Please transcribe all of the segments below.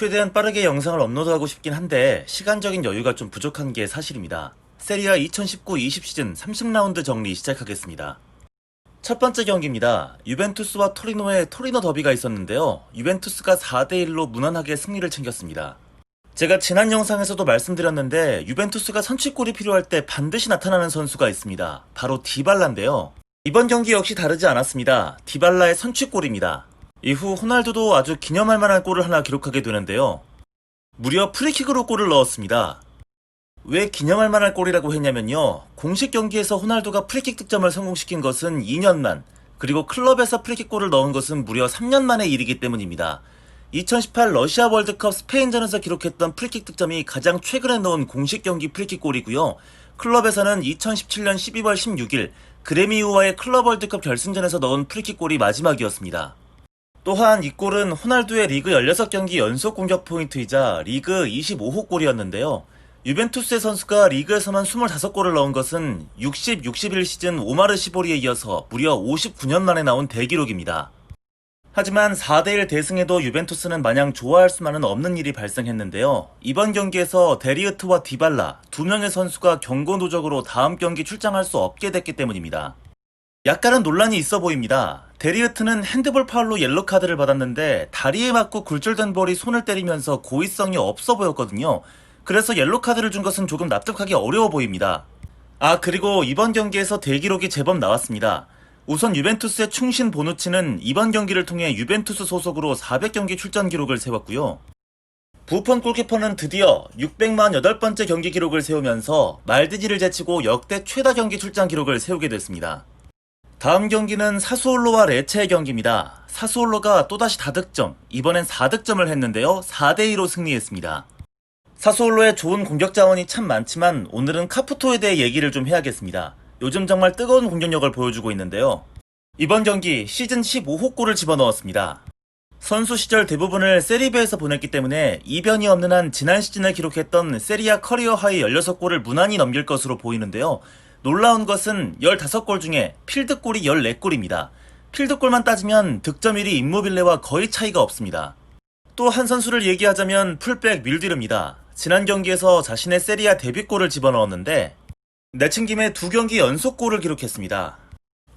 최대한 빠르게 영상을 업로드하고 싶긴 한데 시간적인 여유가 좀 부족한 게 사실입니다. 세리아 2019-20 시즌 30라운드 정리 시작하겠습니다. 첫 번째 경기입니다. 유벤투스와 토리노의 토리노 더비가 있었는데요. 유벤투스가 4대1로 무난하게 승리를 챙겼습니다. 제가 지난 영상에서도 말씀드렸는데 유벤투스가 선취골이 필요할 때 반드시 나타나는 선수가 있습니다. 바로 디발라인데요. 이번 경기 역시 다르지 않았습니다. 디발라의 선취골입니다. 이후 호날두도 아주 기념할 만한 골을 하나 기록하게 되는데요. 무려 프리킥으로 골을 넣었습니다. 왜 기념할 만한 골이라고 했냐면요. 공식 경기에서 호날두가 프리킥 득점을 성공시킨 것은 2년 만, 그리고 클럽에서 프리킥 골을 넣은 것은 무려 3년 만의 일이기 때문입니다. 2018 러시아 월드컵 스페인전에서 기록했던 프리킥 득점이 가장 최근에 넣은 공식 경기 프리킥 골이고요. 클럽에서는 2017년 12월 16일 그레미우와의 클럽 월드컵 결승전에서 넣은 프리킥 골이 마지막이었습니다. 또한 이 골은 호날두의 리그 16경기 연속 공격 포인트이자 리그 25호 골이었는데요. 유벤투스의 선수가 리그에서만 25골을 넣은 것은 60-61 시즌 오마르 시보리에 이어서 무려 59년 만에 나온 대기록입니다. 하지만 4대1 대승에도 유벤투스는 마냥 좋아할 수만은 없는 일이 발생했는데요. 이번 경기에서 데리흐트와 디발라 두 명의 선수가 경고 누적으로 다음 경기 출장할 수 없게 됐기 때문입니다. 약간은 논란이 있어 보입니다. 데리흐트는 핸드볼 파울로 옐로 카드를 받았는데 다리에 맞고 굴절된 볼이 손을 때리면서 고의성이 없어 보였거든요. 그래서 옐로 카드를 준 것은 조금 납득하기 어려워 보입니다. 그리고 이번 경기에서 대기록이 제법 나왔습니다. 우선 유벤투스의 충신 보누치는 이번 경기를 통해 유벤투스 소속으로 400경기 출전 기록을 세웠고요. 부폰 골키퍼는 드디어 648번째 경기 기록을 세우면서 말디니를 제치고 역대 최다 경기 출장 기록을 세우게 됐습니다. 다음 경기는 사수올로와 레체의 경기입니다. 사수올로가 또다시 다득점, 이번엔 4득점을 했는데요. 4대2로 승리했습니다. 사수올로의 좋은 공격 자원이 참 많지만 오늘은 카푸토에 대해 얘기를 좀 해야겠습니다. 요즘 정말 뜨거운 공격력을 보여주고 있는데요. 이번 경기 시즌 15호 골을 집어넣었습니다. 선수 시절 대부분을 세리베에서 보냈기 때문에 이변이 없는 한 지난 시즌에 기록했던 세리아 커리어 하이 16골을 무난히 넘길 것으로 보이는데요. 놀라운 것은 15골 중에 필드골이 14골입니다. 필드골만 따지면 득점일이 임모빌레와 거의 차이가 없습니다. 또 한 선수를 얘기하자면 풀백 밀디르입니다. 지난 경기에서 자신의 세리아 데뷔골을 집어넣었는데 내친 김에 2경기 연속골을 기록했습니다.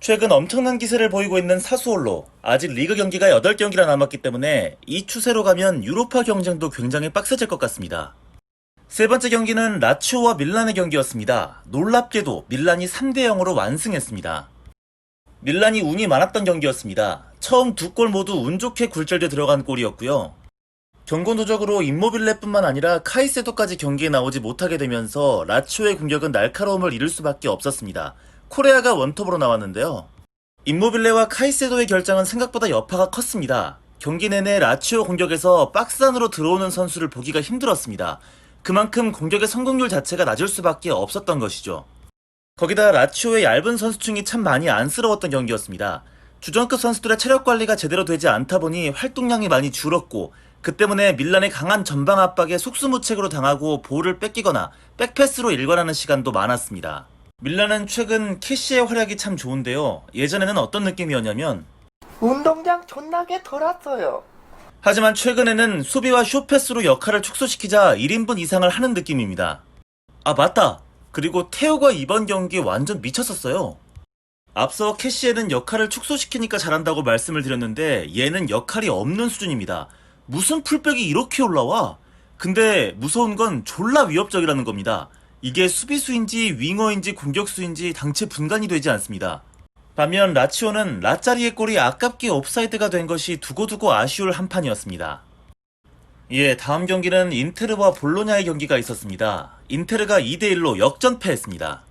최근 엄청난 기세를 보이고 있는 사수올로, 아직 리그 경기가 8경기나 남았기 때문에 이 추세로 가면 유로파 경쟁도 굉장히 빡세질 것 같습니다. 세 번째 경기는 라치오와 밀란의 경기였습니다. 놀랍게도 밀란이 3대0으로 완승했습니다. 밀란이 운이 많았던 경기였습니다. 처음 2골 모두 운 좋게 굴절돼 들어간 골이었고요. 경고 누적으로 임모빌레뿐만 아니라 카이세도까지 경기에 나오지 못하게 되면서 라치오의 공격은 날카로움을 잃을 수밖에 없었습니다. 코레아가 원톱으로 나왔는데요. 임모빌레와 카이세도의 결장은 생각보다 여파가 컸습니다. 경기 내내 라치오 공격에서 박스 안으로 들어오는 선수를 보기가 힘들었습니다. 그만큼 공격의 성공률 자체가 낮을 수밖에 없었던 것이죠. 거기다 라치오의 얇은 선수층이 참 많이 안쓰러웠던 경기였습니다. 주전급 선수들의 체력 관리가 제대로 되지 않다 보니 활동량이 많이 줄었고, 그 때문에 밀란의 강한 전방 압박에 속수무책으로 당하고 볼을 뺏기거나 백패스로 일관하는 시간도 많았습니다. 밀란은 최근 캐시의 활약이 참 좋은데요. 예전에는 어떤 느낌이었냐면 운동장 존나게 돌았어요. 하지만 최근에는 수비와 숏패스로 역할을 축소시키자 1인분 이상을 하는 느낌입니다. 맞다! 그리고 테오가 이번 경기에 완전 미쳤었어요. 앞서 캐시에는 역할을 축소시키니까 잘한다고 말씀을 드렸는데 얘는 역할이 없는 수준입니다. 무슨 풀백이 이렇게 올라와? 근데 무서운 건 졸라 위협적이라는 겁니다. 이게 수비수인지 윙어인지 공격수인지 당체 분간이 되지 않습니다. 반면 라치오는 라짜리의 골이 아깝게 옵사이드가 된 것이 두고두고 아쉬울 한판이었습니다. 다음 경기는 인테르와 볼로냐의 경기가 있었습니다. 인테르가 2대1로 역전패했습니다.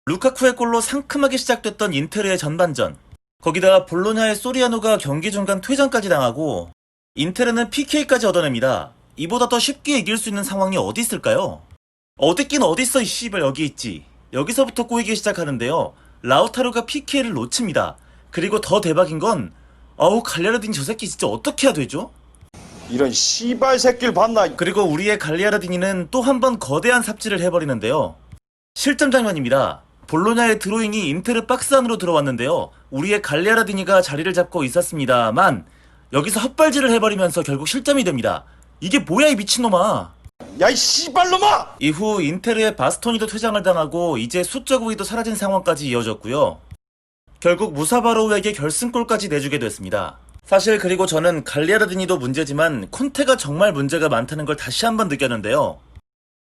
루카쿠의 골로 상큼하게 시작됐던 인테르의 전반전, 거기다가 볼로냐의 소리아노가 경기 중간 퇴장까지 당하고 인테르는 PK까지 얻어냅니다. 이보다 더 쉽게 이길 수 있는 상황이 어디 있을까요? 어딨긴 어딨어 이 씨발, 여기 있지. 여기서부터 꼬이기 시작하는데요. 라우타로가 PK를 놓칩니다. 그리고 더 대박인 건 갈리아르딘 저 새끼 진짜 어떻게 해야 되죠? 이런 씨발 새끼를 봤나. 그리고 우리의 갈리아르디니는 또 한 번 거대한 삽질을 해버리는데요. 실점 장면입니다. 볼로냐의 드로잉이 인테르 박스 안으로 들어왔는데요. 우리의 갈리아르디니가 자리를 잡고 있었습니다만 여기서 헛발질을 해버리면서 결국 실점이 됩니다. 이게 뭐야 이 미친놈아. 야 이 씨발놈아! 이후 인테르의 바스토니도 퇴장을 당하고 이제 수적 우위도 사라진 상황까지 이어졌고요. 결국 무사바로우에게 결승골까지 내주게 됐습니다. 사실 그리고 저는 갈리아르디니도 문제지만 콘테가 정말 문제가 많다는 걸 다시 한번 느꼈는데요.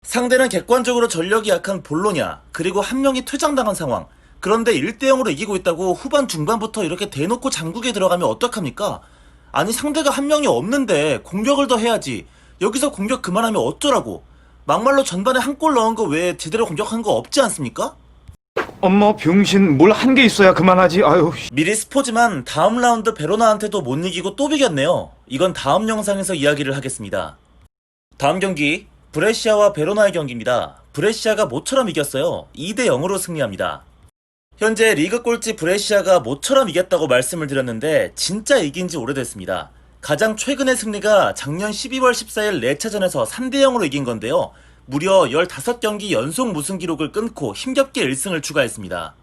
상대는 객관적으로 전력이 약한 볼로냐, 그리고 한 명이 퇴장당한 상황. 그런데 1대0으로 이기고 있다고 후반 중반부터 이렇게 대놓고 장국에 들어가면 어떡합니까? 아니 상대가 한 명이 없는데 공격을 더 해야지. 여기서 공격 그만하면 어쩌라고. 막말로 전반에 한 골 넣은 거 외에 제대로 공격한 거 없지 않습니까? 엄마 병신 뭘 한 게 있어야 그만하지. 아유. 미리 스포지만 다음 라운드 베로나한테도 못 이기고 또 비겼네요. 이건 다음 영상에서 이야기를 하겠습니다. 다음 경기 브레시아와 베로나의 경기입니다. 브레시아가 모처럼 이겼어요. 2대0으로 승리합니다. 현재 리그 꼴찌 브레시아가 모처럼 이겼다고 말씀을 드렸는데 진짜 이긴 지 오래됐습니다. 가장 최근의 승리가 작년 12월 14일 4차전에서 3대0으로 이긴 건데요. 무려 15경기 연속 무승 기록을 끊고 힘겹게 1승을 추가했습니다.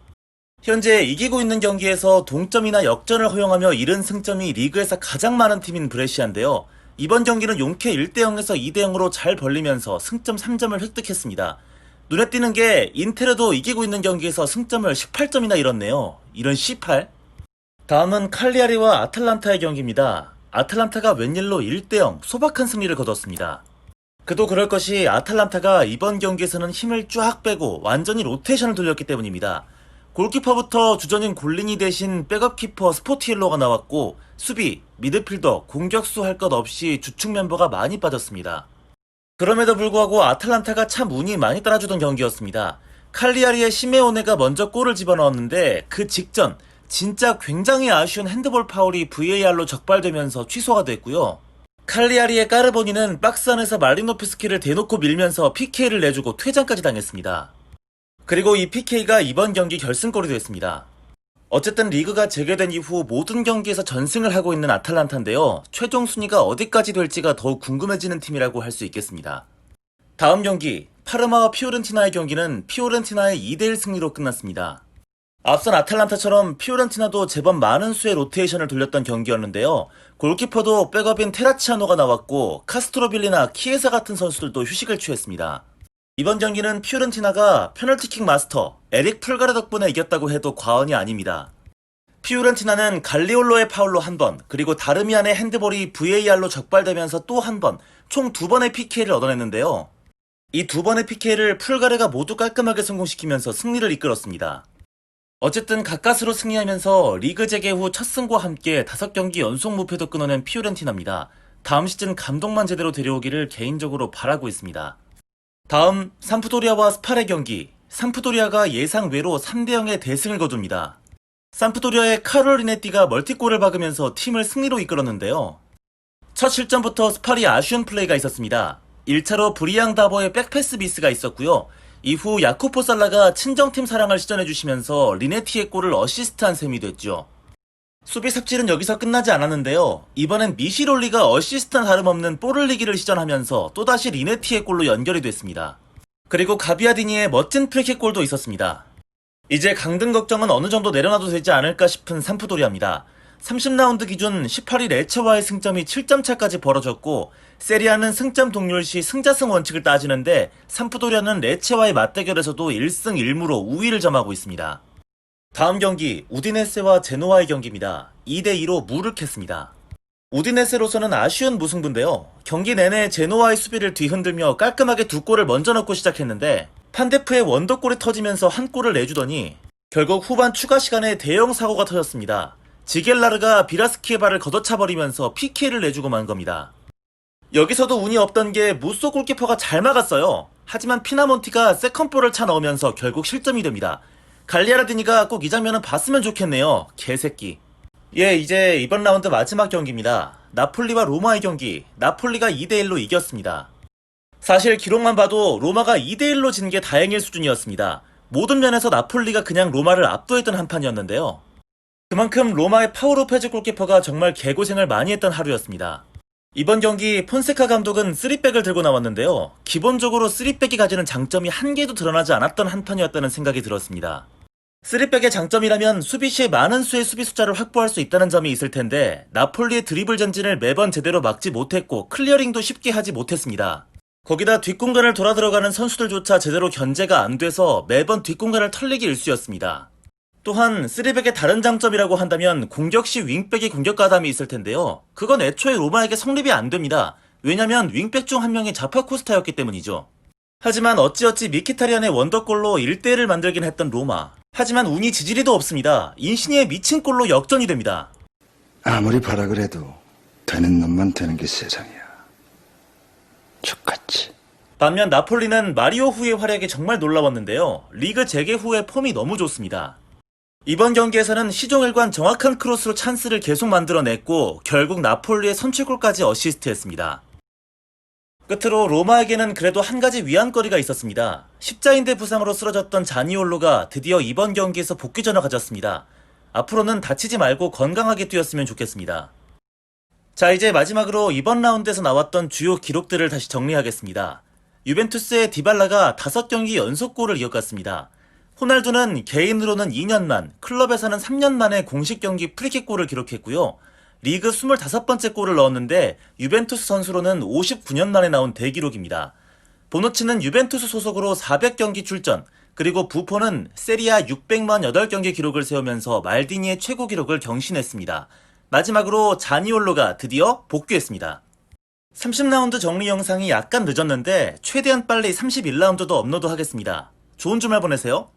현재 이기고 있는 경기에서 동점이나 역전을 허용하며 잃은 승점이 리그에서 가장 많은 팀인 브레시아인데요. 이번 경기는 용케 1대0에서 2대0으로 잘 벌리면서 승점 3점을 획득했습니다. 눈에 띄는 게 인테르도 이기고 있는 경기에서 승점을 18점이나 잃었네요. 이런 C8. 다음은 칼리아리와 아탈란타의 경기입니다. 아탈란타가 웬일로 1대0 소박한 승리를 거뒀습니다. 그도 그럴 것이 아탈란타가 이번 경기에서는 힘을 쫙 빼고 완전히 로테이션을 돌렸기 때문입니다. 골키퍼부터 주전인 골리니 대신 백업 키퍼 스포티엘로가 나왔고 수비, 미드필더, 공격수 할 것 없이 주축 멤버가 많이 빠졌습니다. 그럼에도 불구하고 아탈란타가 참 운이 많이 따라주던 경기였습니다. 칼리아리의 시메오네가 먼저 골을 집어넣었는데 그 직전 진짜 굉장히 아쉬운 핸드볼 파울이 VAR로 적발되면서 취소가 됐고요. 칼리아리의 까르보니는 박스 안에서 말리노프스키를 대놓고 밀면서 PK를 내주고 퇴장까지 당했습니다. 그리고 이 PK가 이번 경기 결승골이 됐습니다. 어쨌든 리그가 재개된 이후 모든 경기에서 전승을 하고 있는 아탈란타인데요. 최종 순위가 어디까지 될지가 더욱 궁금해지는 팀이라고 할 수 있겠습니다. 다음 경기 파르마와 피오렌티나의 경기는 피오렌티나의 2대1 승리로 끝났습니다. 앞선 아탈란타처럼 피오렌티나도 제법 많은 수의 로테이션을 돌렸던 경기였는데요. 골키퍼도 백업인 테라치아노가 나왔고 카스트로빌리나 키에사 같은 선수들도 휴식을 취했습니다. 이번 경기는 피오렌티나가 페널티킥 마스터 에릭 풀가르 덕분에 이겼다고 해도 과언이 아닙니다. 피오렌티나는 갈리올로의 파울로 한 번, 그리고 다르미안의 핸드볼이 VAR로 적발되면서 또 한 번, 총 2번의 PK를 얻어냈는데요. 이 2번의 PK를 풀가르가 모두 깔끔하게 성공시키면서 승리를 이끌었습니다. 어쨌든 가까스로 승리하면서 리그 재개 후 첫 승과 함께 5경기 연속 무패도 끊어낸 피오렌티나입니다. 다음 시즌 감독만 제대로 데려오기를 개인적으로 바라고 있습니다. 다음 삼프도리아와 스팔의 경기. 삼프도리아가 예상 외로 3대0의 대승을 거둡니다. 삼프도리아의 카롤리네띠가 멀티골을 박으면서 팀을 승리로 이끌었는데요. 첫 실점부터 스팔이 아쉬운 플레이가 있었습니다. 1차로 브리앙 다보의 백패스 미스가 있었고요. 이후 야코포 살라가 친정팀 사랑을 시전해주시면서 리네티의 골을 어시스트한 셈이 됐죠. 수비 삽질은 여기서 끝나지 않았는데요. 이번엔 미시롤리가 어시스트한 다름없는 뽀를리기를 시전하면서 또다시 리네티의 골로 연결이 됐습니다. 그리고 가비아디니의 멋진 프리킥 골도 있었습니다. 이제 강등 걱정은 어느 정도 내려놔도 되지 않을까 싶은 삼프도리아입니다. 30라운드 기준 18위 레체와의 승점이 7점 차까지 벌어졌고 세리아는 승점 동률 시 승자승 원칙을 따지는데 삼프도리아는 레체와의 맞대결에서도 1승 1무로 우위를 점하고 있습니다. 다음 경기 우디네세와 제노아의 경기입니다. 2대2로 무르했습니다. 우디네세로서는 아쉬운 무승부인데요. 경기 내내 제노아의 수비를 뒤흔들며 깔끔하게 2골을 먼저 넣고 시작했는데 판데프의 원더골이 터지면서 한 골을 내주더니 결국 후반 추가 시간에 대형 사고가 터졌습니다. 지겔라르가 비라스키의 발을 걷어차버리면서 PK를 내주고 만 겁니다. 여기서도 운이 없던 게 무쏘 골키퍼가 잘 막았어요. 하지만 피나몬티가 세컨볼을 차 넣으면서 결국 실점이 됩니다. 갈리아르디니가 꼭 이 장면은 봤으면 좋겠네요. 개새끼. 예, 이제 이번 라운드 마지막 경기입니다. 나폴리와 로마의 경기. 나폴리가 2대1로 이겼습니다. 사실 기록만 봐도 로마가 2대1로 진 게 다행일 수준이었습니다. 모든 면에서 나폴리가 그냥 로마를 압도했던 한판이었는데요. 그만큼 로마의 파우로페즈 골키퍼가 정말 개고생을 많이 했던 하루였습니다. 이번 경기 폰세카 감독은 3백을 들고 나왔는데요. 기본적으로 3백이 가지는 장점이 한 개도 드러나지 않았던 한판이었다는 생각이 들었습니다. 쓰리백의 장점이라면 수비 시에 많은 수의 수비 숫자를 확보할 수 있다는 점이 있을 텐데 나폴리의 드리블 전진을 매번 제대로 막지 못했고 클리어링도 쉽게 하지 못했습니다. 거기다 뒷공간을 돌아 들어가는 선수들조차 제대로 견제가 안 돼서 매번 뒷공간을 털리기 일쑤였습니다. 또한 쓰리백의 다른 장점이라고 한다면 공격 시 윙백의 공격 가담이 있을 텐데요. 그건 애초에 로마에게 성립이 안 됩니다. 왜냐면 윙백 중 한 명이 자파 코스타였기 때문이죠. 하지만 어찌어찌 미키타리안의 원더골로 1대1을 만들긴 했던 로마. 하지만 운이 지지리도 없습니다. 인시니의 미친 골로 역전이 됩니다. 아무리 바라 그래도 되는 놈만 되는 게 세상이야. 죽같이. 반면 나폴리는 마리오 후의 활약이 정말 놀라웠는데요. 리그 재개 후의 폼이 너무 좋습니다. 이번 경기에서는 시종일관 정확한 크로스로 찬스를 계속 만들어냈고 결국 나폴리의 선취골까지 어시스트했습니다. 끝으로 로마에게는 그래도 한 가지 위안거리가 있었습니다. 십자인대 부상으로 쓰러졌던 자니올로가 드디어 이번 경기에서 복귀전을 가졌습니다. 앞으로는 다치지 말고 건강하게 뛰었으면 좋겠습니다. 자, 이제 마지막으로 이번 라운드에서 나왔던 주요 기록들을 다시 정리하겠습니다. 유벤투스의 디발라가 5경기 연속골을 이어갔습니다. 호날두는 개인으로는 2년 만, 클럽에서는 3년 만에 공식 경기 프리킥골을 기록했고요. 리그 25번째 골을 넣었는데 유벤투스 선수로는 59년 만에 나온 대기록입니다. 보누치는 유벤투스 소속으로 400경기 출전, 그리고 부포는 세리아 600만 8경기 기록을 세우면서 말디니의 최고 기록을 경신했습니다. 마지막으로 자니올로가 드디어 복귀했습니다. 30라운드 정리 영상이 약간 늦었는데 최대한 빨리 31라운드도 업로드하겠습니다. 좋은 주말 보내세요.